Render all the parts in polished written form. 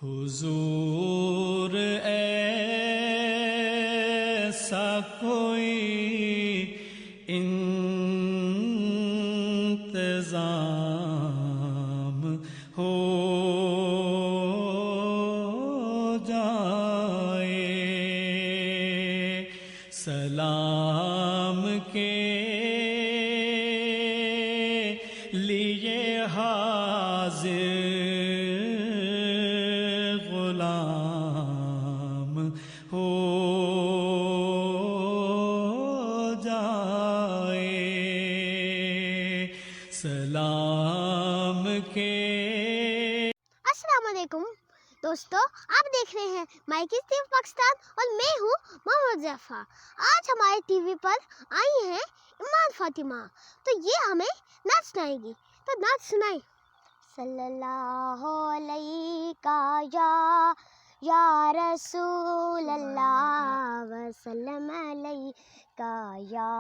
حضور ایسا کوئی انتظام ہو جائے، سلام کے لیے حاضر غلام ہو جائے، سلام کے۔ السلام علیکم دوستو، آپ دیکھ رہے ہیں مائکس ٹی وی پاکستان اور میں ہوں محمد ظفر۔ آج ہمارے ٹی وی پر آئی ہیں ایمان فاطمہ، تو یہ ہمیں نعت سنائے گی، تو نعت سنائیں۔ صلی اللہ علیہ یا رسول اللہ وسلم علیہ یا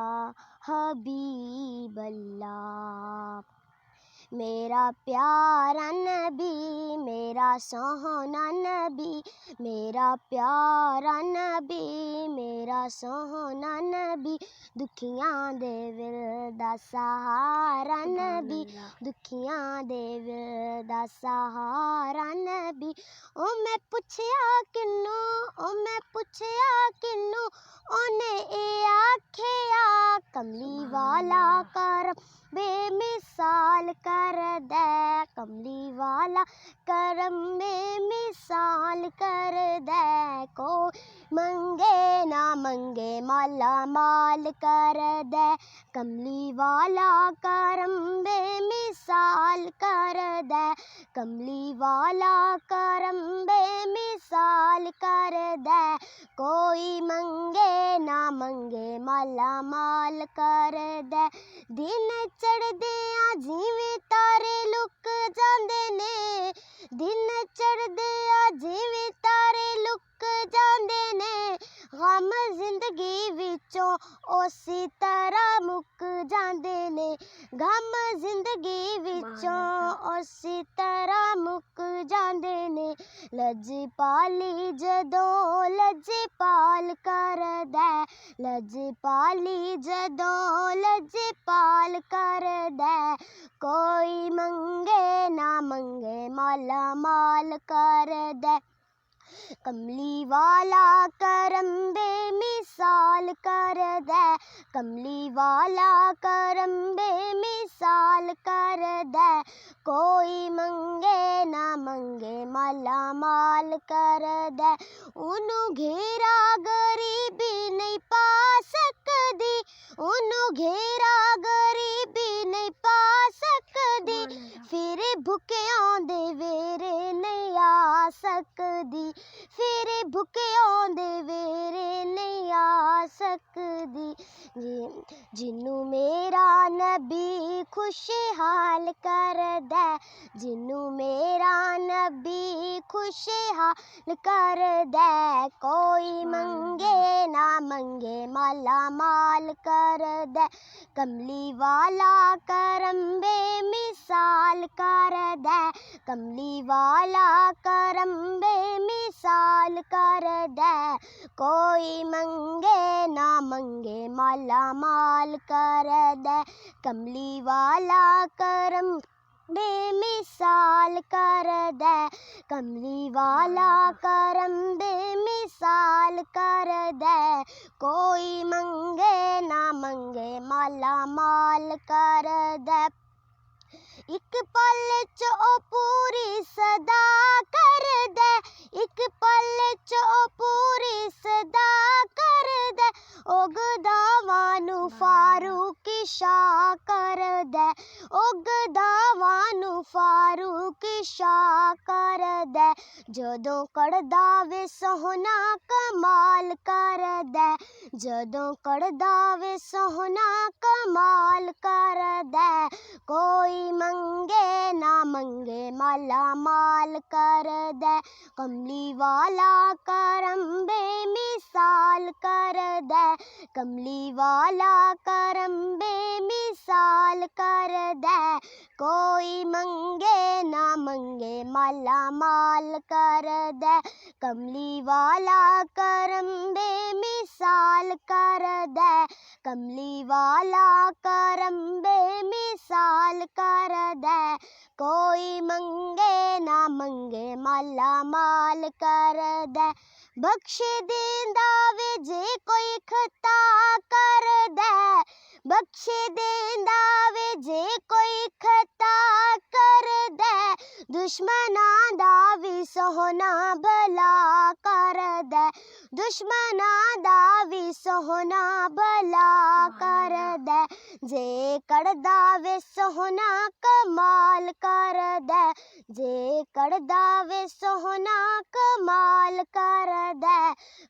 حبیب اللہ۔ میرا پیارا نبی، میرا سوہنا نبی، میرا پیارا نبی، میرا سوہنا نبی، دکھیاں دے ول دا سہارا نبی، دکھیاں دے ول دا سہارا نبی۔ او میں پوچھیا کنوں اونے اے آکھیا، کملی والا کرم بے مثال کر دے، کملی والا کرم بے مثال کر دے، کوئی منگے نہ منگے مالا مال کر دے، کملی والا کرم بے مثال کر دے، کملی والا کرم بے مثال کر دے، کوئی منگے نہ منگے مالا مال کر دے۔ دن چڑھدیاں جیویں تارے لک جاندے نے، دن چڑھدیاں جیویں تارے لک جاندے نے، غم زندگی وچوں اسی طرح مک جاندے نے، غم زندگی وچوں اسی طرح مک جاندے نے، لج پالی جدوں لج پال کر دے، لج پالی جدوں لج پال کر دے، کوئی منگے نہ منگے مالا مال کر دے، کملی والا کرم بے مثال کر دے، کملی والا کرم بے مثال کر دے، کوئی منگے نہ منگے مالا مال کر دے۔ انہوں گھیرا غریبی نہیں پا سکدی، انہوں گھیرا غریبی نہیں پا سکدی، پھر بھکیاں دے ویرے نہیں آ سکدی، پھر بھکیاں دے ویرے نہیں آ سکدی، جنوں میرا نبی خوشحال کر دے، جنوں میرا نبی خوشحال کر دے، کوئی منگے نہ منگے مالا مال کر دے، کملی والا کرم بے مثال کر دے، کملی والا کرم بے مثال کر دے، کوئی منگے نہ منگے مالا مال کر دے، کملی والا کرم بے مثال کر دے، کملی والا کرم بے مثال کر دے، کوئی منگے نہ منگے مالا مال کر دے۔ ایک پل چ او پوری صدا کر دے، ایک پل چ او پوری صدا کر دے، اگداواں نوں فاروق شاہ کر دے، اگداواں نوں فاروق شاہ کر دے، جدوں کڑدا وے سوہنا کمال کر دے، جدوں کڑدا وے سوہنا کمال کر دے، کوئی منگے نہ منگے مالا مال کر دے، کملی والا کرم بے مثال کر دے، کملی والا کرم بے مثال کر دے، کوئی منگے نہ منگے مالا مال کر دے کملی والا کرم بے مثال کر دے کملی والا کرم بے مثال کر دے کوئی منگے نہ منگے مالا مال کر دے بخش دیندا وے جے کوئی خطا کر دے بخش دیندا وے جے کوئی خطا کر دے دشمناں دا وی سوہنا بھلا کر دے دشمناں دا وی سوہنا بھلا کر دے جے کڑدا وے سوہنا کمال کر دے جے کڑدا وے سوہنا کمال کر دے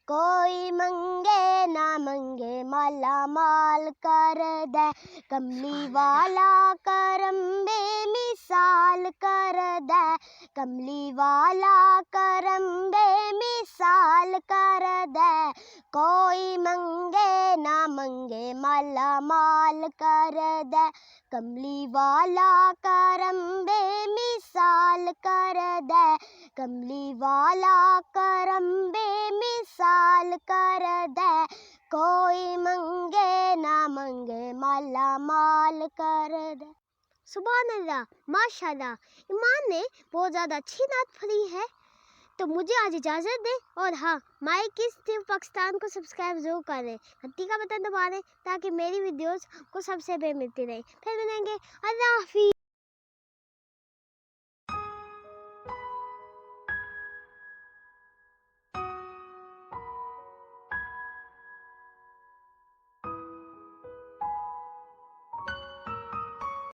کوئی منگے نہ منگے مالا مال کر دے کملی والا کرم بے مثال کر دے کملی والا کرم بے مثال کر دے کوئی منگے نہ منگے مالا مال کر دے کملی والا کرم بے مثال کر دے کملی والا کرم بے مثال کر دے کوئی منگے نہ منگے مالا مال کر دے سبحان اللہ ماشاء اللہ ایمان نے بہت زیادہ اچھی نعت پڑھی ہے تو مجھے آج اجازت دیں اور ہاں مائی کس ٹیم پاکستان کو سبسکرائب ضرور کریں گھنٹی کا بٹن دبا دیں تاکہ میری ویڈیوز کو سب سے پہلے ملتی رہے پھر ملیں گے اللہ حافظ